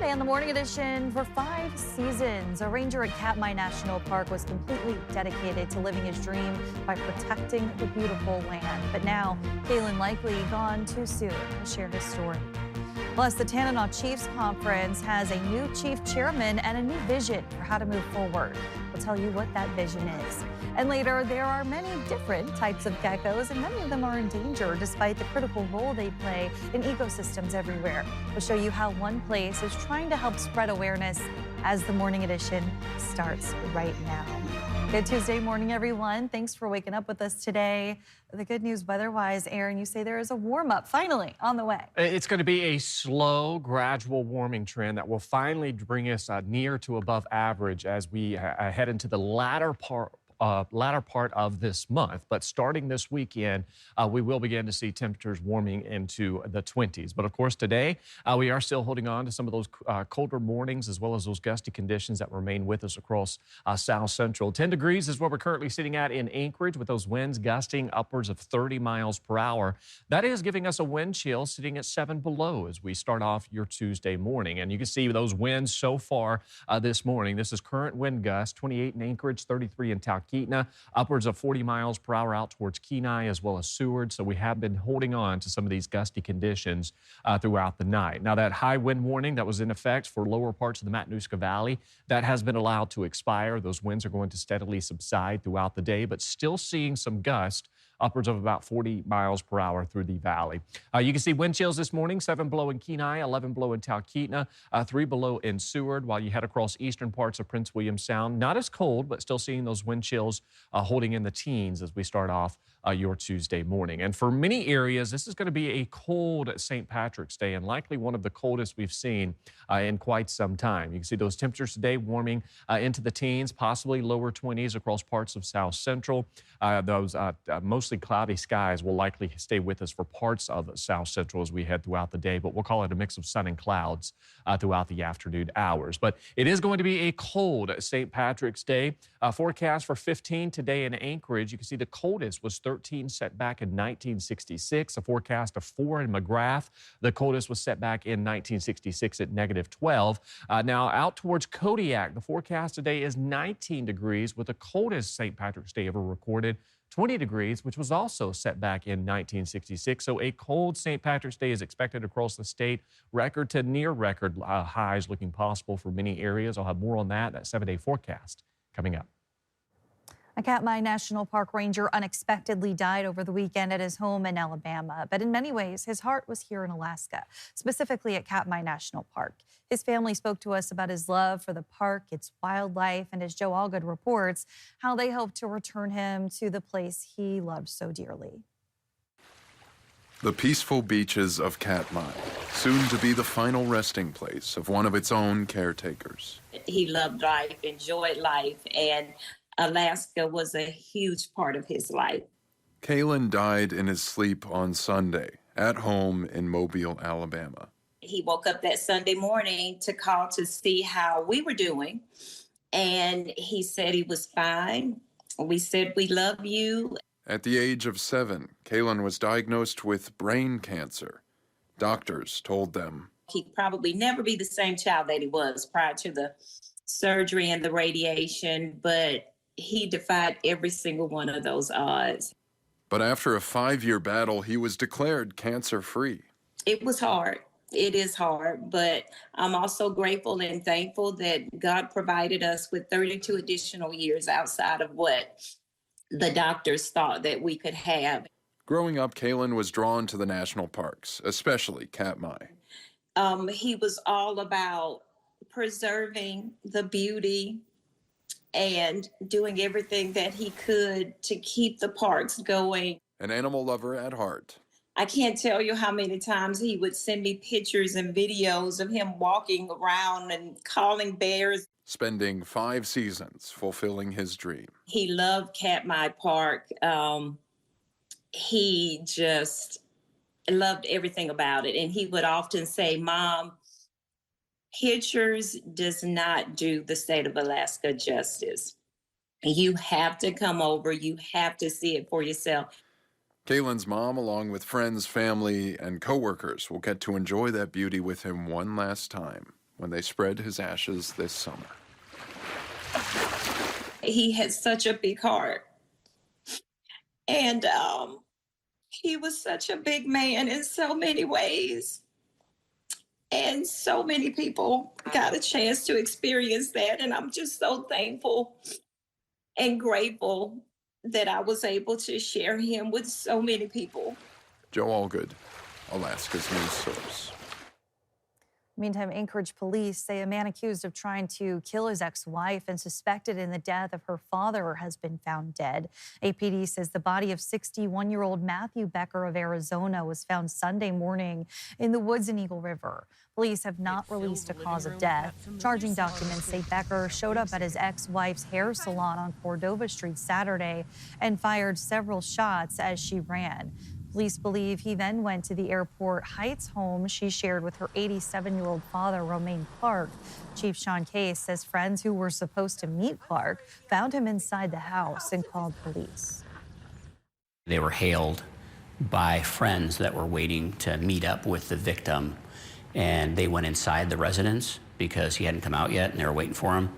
Today on the Morning Edition, for 5 seasons, a ranger at Katmai National Park was completely dedicated to living his dream by protecting the beautiful land. But now, Caylon Likely gone too soon to share his story. Plus, the Tanana Chiefs Conference has a new chief chairman and a new vision for how to move forward. We'll tell you what that vision is. And later, there are many different types of geckos, and many of them are in danger despite the critical role they play in ecosystems everywhere. We'll show you how one place is trying to help spread awareness as the Morning Edition starts right now. Good Tuesday morning, everyone. Thanks for waking up with us today. The good news weather-wise, Aaron, you say there is a warm-up finally on the way. It's going to be a slow, gradual warming trend that will finally bring us near to above average as we head into the latter part of this month. But starting this weekend, we will begin to see temperatures warming into the 20s. But of course, today, we are still holding on to some of those colder mornings as well as those gusty conditions that remain with us across South Central. 10 degrees is where we're currently sitting at in Anchorage with those winds gusting upwards of 30 miles per hour. That is giving us a wind chill sitting at 7 below as we start off your Tuesday morning. And you can see those winds so far this morning. This is current wind gusts, 28 in Anchorage, 33 in Talkeetna, upwards of 40 miles per hour out towards Kenai as well as Seward. So we have been holding on to some of these gusty conditions throughout the night. Now, that high wind warning that was in effect for lower parts of the Matanuska Valley, that has been allowed to expire. Those winds are going to steadily subside throughout the day, but still seeing some gust upwards of about 40 miles per hour through the valley. You can see wind chills this morning, 7 below in Kenai, 11 below in Talkeetna, 3 below in Seward, while you head across eastern parts of Prince William Sound. Not as cold, but still seeing those wind chills holding in the teens as we start off your Tuesday morning. And for many areas, this is going to be a cold St. Patrick's Day and likely one of the coldest we've seen in quite some time. You can see those temperatures today warming into the teens, possibly lower 20s across parts of South Central. Those mostly cloudy skies will likely stay with us for parts of South Central as we head throughout the day, but we'll call it a mix of sun and clouds throughout the afternoon hours. But it is going to be a cold St. Patrick's Day. Forecast for 15 today in Anchorage. You can see the coldest was 13 set back in 1966. A forecast of 4 in McGrath. The coldest was set back in 1966 at -12. Now out towards Kodiak, the forecast today is 19 degrees with the coldest St. Patrick's Day ever recorded. 20 degrees, which was also set back in 1966. So a cold St. Patrick's Day is expected across the state. Record to near record highs looking possible for many areas. I'll have more on that 7-day forecast coming up. A Katmai National Park ranger unexpectedly died over the weekend at his home in Alabama. But in many ways, his heart was here in Alaska, specifically at Katmai National Park. His family spoke to us about his love for the park, its wildlife, and as Joe Allgood reports, how they hope to return him to the place he loved so dearly. The peaceful beaches of Katmai, soon to be the final resting place of one of its own caretakers. He loved life, enjoyed life, and Alaska was a huge part of his life. Caylon died in his sleep on Sunday at home in Mobile, Alabama. He woke up that Sunday morning to call to see how we were doing, and he said he was fine. We said, "We love you." At the age of 7, Caylon was diagnosed with brain cancer. Doctors told them He'd probably never be the same child that he was prior to the surgery and the radiation, but he defied every single one of those odds. But after a 5-year battle, he was declared cancer-free. It was hard. It is hard, but I'm also grateful and thankful that God provided us with 32 additional years outside of what the doctors thought that we could have. Growing up, Caylon was drawn to the national parks, especially Katmai. He was all about preserving the beauty and doing everything that he could to keep the parks going. An animal lover at heart. I can't tell you how many times he would send me pictures and videos of him walking around and calling bears. Spending 5 seasons fulfilling his dream. He loved Katmai Park. He just loved everything about it. And he would often say, "Mom, pictures does not do the state of Alaska justice. You have to come over. You have to see it for yourself." Caylon's mom, along with friends, family, and coworkers, will get to enjoy that beauty with him one last time when they spread his ashes this summer. He had such a big heart. And he was such a big man in so many ways. And so many people got a chance to experience that. And I'm just so thankful and grateful that I was able to share him with so many people. Joe Allgood, Alaska's news source. Meantime, Anchorage police say a man accused of trying to kill his ex-wife and suspected in the death of her father has been found dead. APD says the body of 61-year-old Matthew Becker of Arizona was found Sunday morning in the woods in Eagle River. Police have not released a cause of death. Charging documents say Becker showed up at his ex-wife's hair salon on Cordova Street Saturday and fired several shots as she ran. Police believe he then went to the Airport Heights home she shared with her 87-year-old father, Romaine Clark. Chief Sean Case says friends who were supposed to meet Clark found him inside the house and called police. They were hailed by friends that were waiting to meet up with the victim, and they went inside the residence because he hadn't come out yet, and they were waiting for him,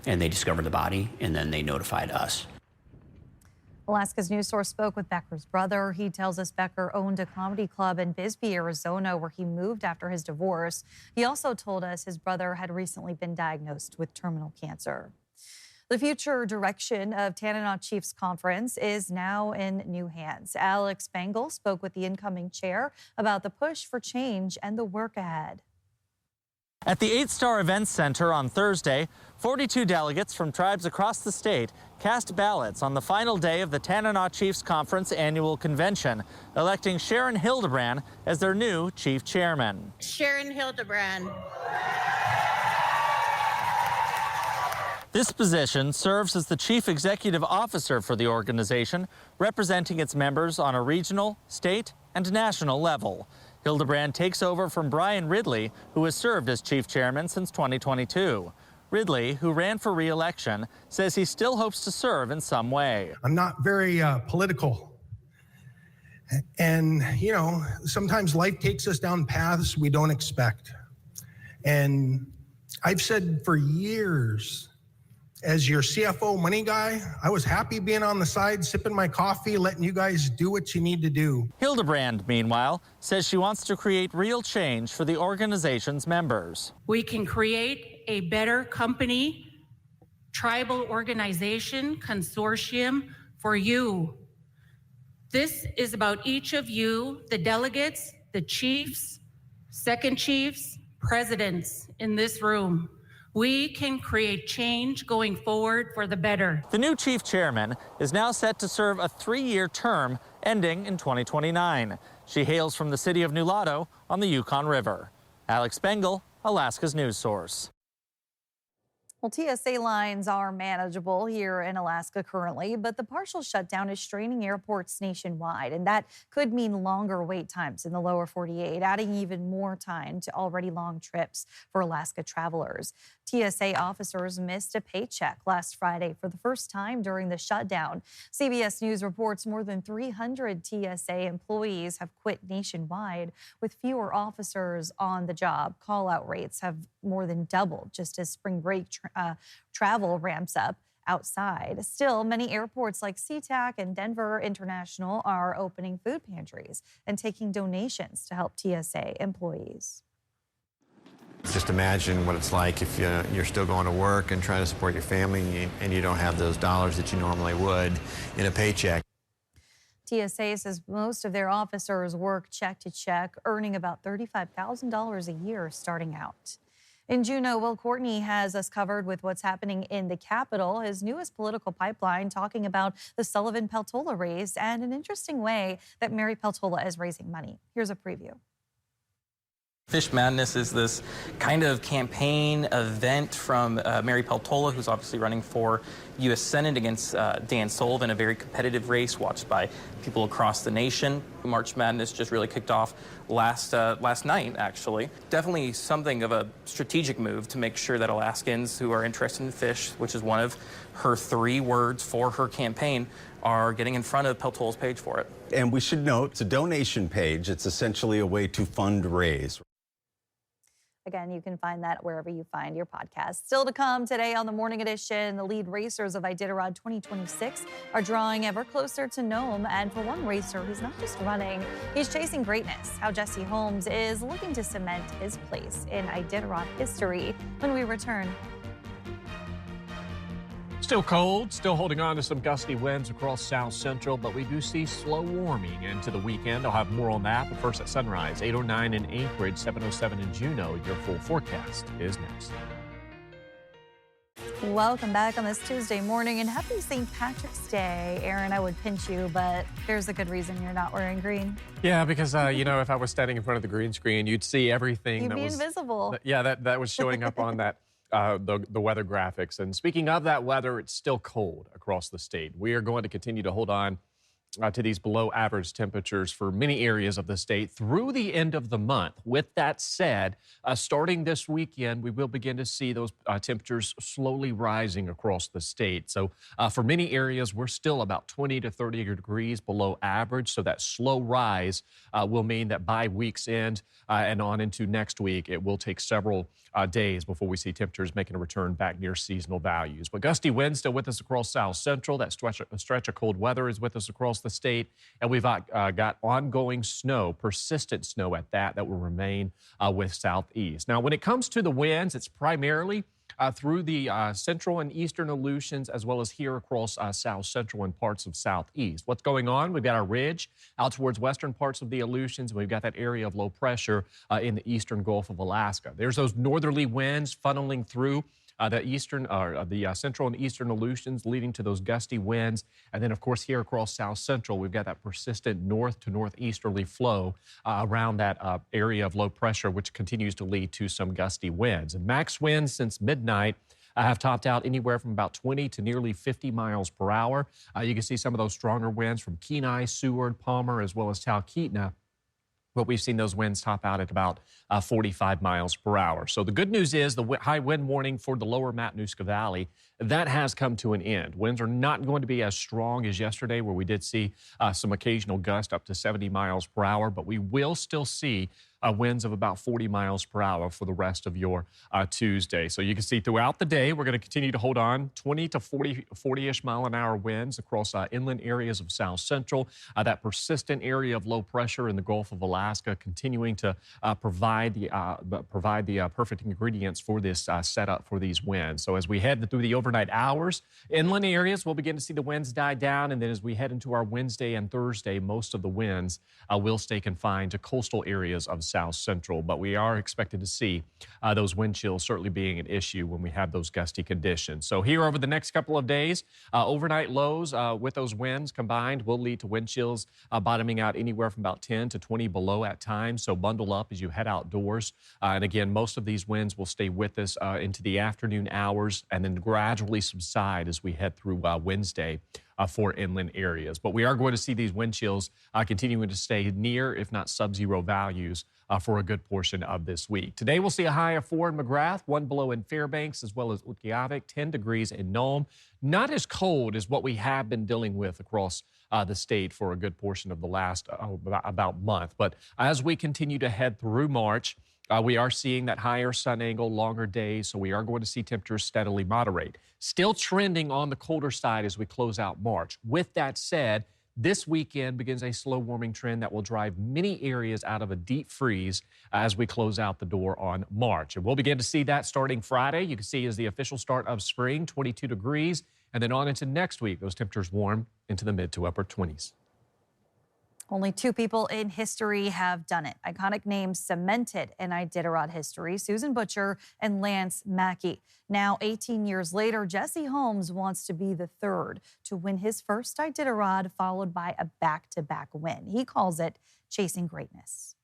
and they discovered the body, and then they notified us. Alaska's news source spoke with Becker's brother. He tells us Becker owned a comedy club in Bisbee, Arizona, where he moved after his divorce. He also told us his brother had recently been diagnosed with terminal cancer. The future direction of Tanana Chiefs Conference is now in new hands. Alex Bengal spoke with the incoming chair about the push for change and the work ahead. At the 8-Star Events Center on Thursday, 42 delegates from tribes across the state cast ballots on the final day of the Tanana Chiefs Conference annual convention, electing Sharon Hildebrand as their new chief chairman. Sharon Hildebrand. This position serves as the chief executive officer for the organization, representing its members on a regional, state, and national level. Hildebrand takes over from Brian Ridley, who has served as chief chairman since 2022. Ridley, who ran for re-election, says he still hopes to serve in some way. I'm not very political. And, you know, sometimes life takes us down paths we don't expect. And I've said for years, as your CFO money guy, I was happy being on the side, sipping my coffee, letting you guys do what you need to do. Hildebrand, meanwhile, says she wants to create real change for the organization's members. We can create a better company, tribal organization, consortium for you. This is about each of you, the delegates, the chiefs, second chiefs, presidents in this room. We can create change going forward for the better. The new chief chairman is now set to serve a 3-year term ending in 2029. She hails from the city of Nulato on the Yukon River. Alex Bengal, Alaska's news source. Well, TSA lines are manageable here in Alaska currently, but the partial shutdown is straining airports nationwide, and that could mean longer wait times in the lower 48, adding even more time to already long trips for Alaska travelers. TSA officers missed a paycheck last Friday for the first time during the shutdown. CBS News reports more than 300 TSA employees have quit nationwide, with fewer officers on the job. Call-out rates have more than doubled just as spring break travel ramps up outside. Still, many airports like SeaTac and Denver International are opening food pantries and taking donations to help TSA employees. Just imagine what it's like if you're still going to work and trying to support your family and you don't have those dollars that you normally would in a paycheck. TSA says most of their officers work check to check, earning about $35,000 a year starting out. In Juneau, Will Courtney has us covered with what's happening in the Capitol, his newest political pipeline, talking about the Sullivan-Peltola race and an interesting way that Mary Peltola is raising money. Here's a preview. Fish Madness is this kind of campaign event from Mary Peltola, who's obviously running for U.S. Senate against Dan Sullivan, a very competitive race watched by people across the nation. March Madness just really kicked off last night, actually. Definitely something of a strategic move to make sure that Alaskans who are interested in fish, which is one of her 3 words for her campaign, are getting in front of Peltola's page for it. And we should note, it's a donation page. It's essentially a way to fundraise. Again, you can find that wherever you find your podcast. Still to come today on the Morning Edition, the lead racers of Iditarod 2026 are drawing ever closer to Nome. And for one racer, he's not just running, he's chasing greatness. How Jesse Holmes is looking to cement his place in Iditarod history when we return. Still cold, still holding on to some gusty winds across South Central, but we do see slow warming into the weekend. I'll have more on that, but first at sunrise, 8:09 in Anchorage, 7:07 in Juneau. Your full forecast is next. Welcome back on this Tuesday morning, and happy St. Patrick's Day. Aaron, I would pinch you, but there's a good reason you're not wearing green. Yeah, because, if I was standing in front of the green screen, you'd see everything You'd be invisible. that was showing up on that. The weather graphics. And speaking of that weather, it's still cold across the state. We are going to continue to hold on to these below average temperatures for many areas of the state through the end of the month. With that said, starting this weekend, we will begin to see those temperatures slowly rising across the state. So for many areas, we're still about 20 to 30 degrees below average. So that slow rise will mean that by week's end and on into next week, it will take several days before we see temperatures making a return back near seasonal values. But gusty winds still with us across South Central. That stretch of cold weather is with us across the state. And we've got ongoing snow, persistent snow at that will remain with southeast. Now, when it comes to the winds, it's primarily through the central and eastern Aleutians, as well as here across South Central and parts of Southeast. What's going on? We've got our ridge out towards western parts of the Aleutians, and we've got that area of low pressure in the eastern Gulf of Alaska. There's those northerly winds funneling through the central and eastern Aleutians, leading to those gusty winds. And then, of course, here across South Central, we've got that persistent north to northeasterly flow around that area of low pressure, which continues to lead to some gusty winds. And max winds since midnight have topped out anywhere from about 20 to nearly 50 miles per hour. You can see some of those stronger winds from Kenai, Seward, Palmer, as well as Talkeetna. But we've seen those winds top out at about 45 miles per hour. So the good news is the high wind warning for the lower Matanuska Valley, that has come to an end. Winds are not going to be as strong as yesterday, where we did see some occasional gust up to 70 miles per hour, but we will still see winds of about 40 miles per hour for the rest of your Tuesday. So you can see throughout the day, we're going to continue to hold on 20 to 40-ish mile an hour winds across inland areas of South Central. That persistent area of low pressure in the Gulf of Alaska continuing to provide the perfect ingredients for this setup for these winds. So as we head through the overnight hours, inland areas will begin to see the winds die down. And then as we head into our Wednesday and Thursday, most of the winds will stay confined to coastal areas of South Central, but we are expected to see those wind chills certainly being an issue when we have those gusty conditions. So here over the next couple of days, overnight lows with those winds combined will lead to wind chills bottoming out anywhere from about 10 to 20 below at times. So bundle up as you head outdoors. And again, most of these winds will stay with us into the afternoon hours and then gradually subside as we head through Wednesday. For inland areas. But we are going to see these wind chills continuing to stay near, if not sub-zero values for a good portion of this week. Today, we'll see a high of 4 in McGrath, 1 below in Fairbanks, as well as Utqiagvik, 10 degrees in Nome. Not as cold as what we have been dealing with across the state for a good portion of the last about month. But as we continue to head through March, we are seeing that higher sun angle, longer days, so we are going to see temperatures steadily moderate. Still trending on the colder side as we close out March. With that said, this weekend begins a slow warming trend that will drive many areas out of a deep freeze as we close out the door on March. And we'll begin to see that starting Friday. You can see as the official start of spring, 22 degrees, and then on into next week, those temperatures warm into the mid to upper 20s. Only 2 people in history have done it. Iconic names cemented in Iditarod history, Susan Butcher and Lance Mackey. Now, 18 years later, Jesse Holmes wants to be the third to win his first Iditarod, followed by a back-to-back win. He calls it chasing greatness.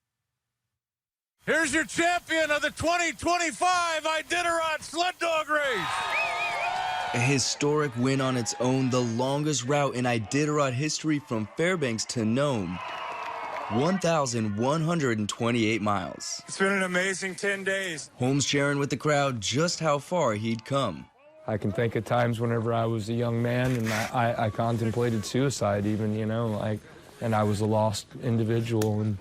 Here's your champion of the 2025 Iditarod Sled Dog Race. A historic win on its own, the longest route in Iditarod history from Fairbanks to Nome. 1,128 miles. It's been an amazing 10 days. Holmes sharing with the crowd just how far he'd come. I can think of times whenever I was a young man and I contemplated suicide even, and I was a lost individual and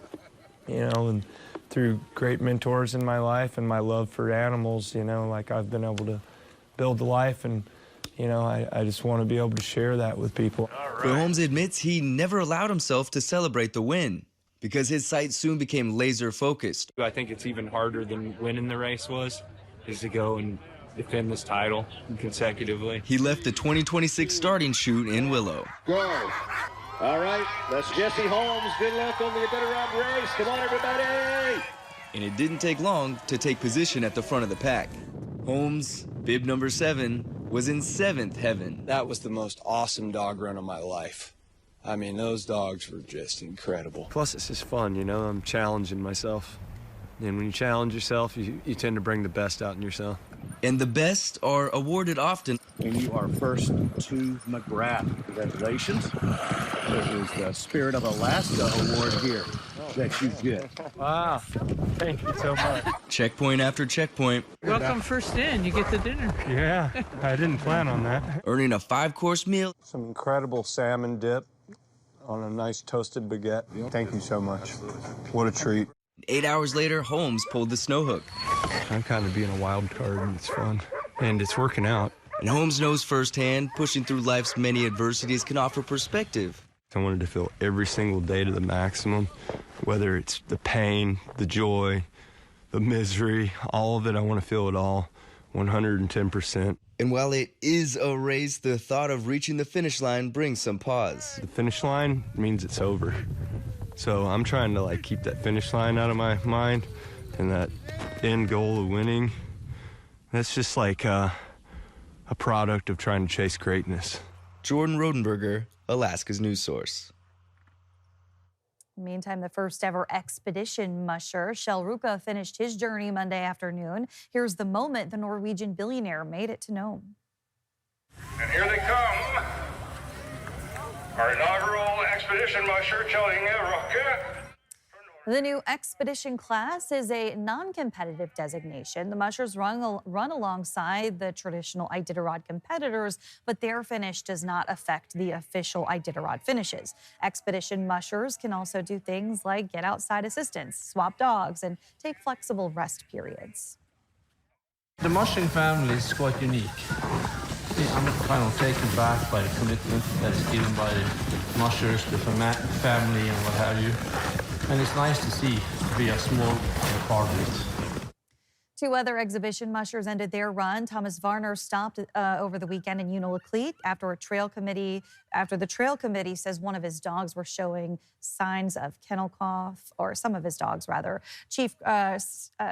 through great mentors in my life and my love for animals, like I've been able to build a life, and I just want to be able to share that with people. But Holmes admits he never allowed himself to celebrate the win because his sights soon became laser focused. I think it's even harder than winning the race is to go and defend this title consecutively. He left the 2026 starting chute in Willow. Go. All right, that's Jesse Holmes. Good luck on the Iditarod race. Come on, everybody. And it didn't take long to take position at the front of the pack. Holmes, bib number 7, was in 7th heaven. That was the most awesome dog run of my life. I mean, those dogs were just incredible. Plus, it's just fun, I'm challenging myself. And when you challenge yourself, you tend to bring the best out in yourself. And the best are awarded often. And you are first to McGrath. Congratulations. This is the Spirit of Alaska award here that you get. Wow. Thank you so much. Checkpoint after checkpoint. Welcome first in. You get the dinner. Yeah, I didn't plan on that. Earning a 5-course meal. Some incredible salmon dip on a nice toasted baguette. Thank you so much. What a treat. 8 hours later, Holmes pulled the snow hook. I'm kind of being a wild card, and it's fun. And it's working out. And Holmes knows firsthand, pushing through life's many adversities can offer perspective. I wanted to feel every single day to the maximum, whether it's the pain, the joy, the misery, all of it. I want to feel it all, 110%. And while it is a race, the thought of reaching the finish line brings some pause. The finish line means it's over. So I'm trying to keep that finish line out of my mind, and that end goal of winning. That's just a product of trying to chase greatness. Jordan Rodenberger, Alaska's news source. Meantime, the first ever expedition musher, Kjell Ruka, finished his journey Monday afternoon. Here's the moment the Norwegian billionaire made it to Nome. And here they come. Our inaugural expedition musher, Kjell Ruka. The new expedition class is a non-competitive designation. The mushers run alongside the traditional Iditarod competitors, but their finish does not affect the official Iditarod finishes. Expedition mushers can also do things like get outside assistance, swap dogs, and take flexible rest periods. The mushing family is quite unique. I'm kind of taken back by the commitment that is given by the mushers, the family, and what have you. And it's nice to see to be a small part of it. 2 other exhibition mushers ended their run. Thomas Varner stopped over the weekend in Unalakleet after the trail committee says one of his dogs were showing signs of kennel cough, or some of his dogs rather. Chief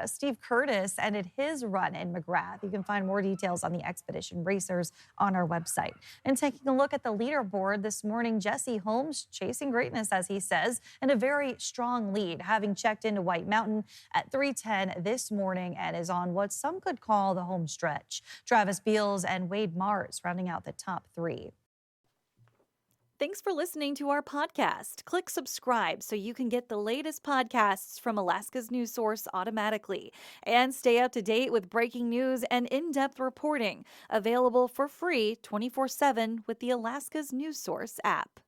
Steve Curtis ended his run in McGrath. You can find more details on the expedition racers on our website. And taking a look at the leaderboard this morning, Jesse Holmes chasing greatness, as he says, in a very strong lead, having checked into White Mountain at 3:10 this morning and is on what some could call the home stretch. Travis Beals and Wade Mars rounding out the top 3. Thanks for listening to our podcast. Click subscribe so you can get the latest podcasts from Alaska's news source automatically. And stay up to date with breaking news and in-depth reporting. Available for free 24/7 with the Alaska's news source app.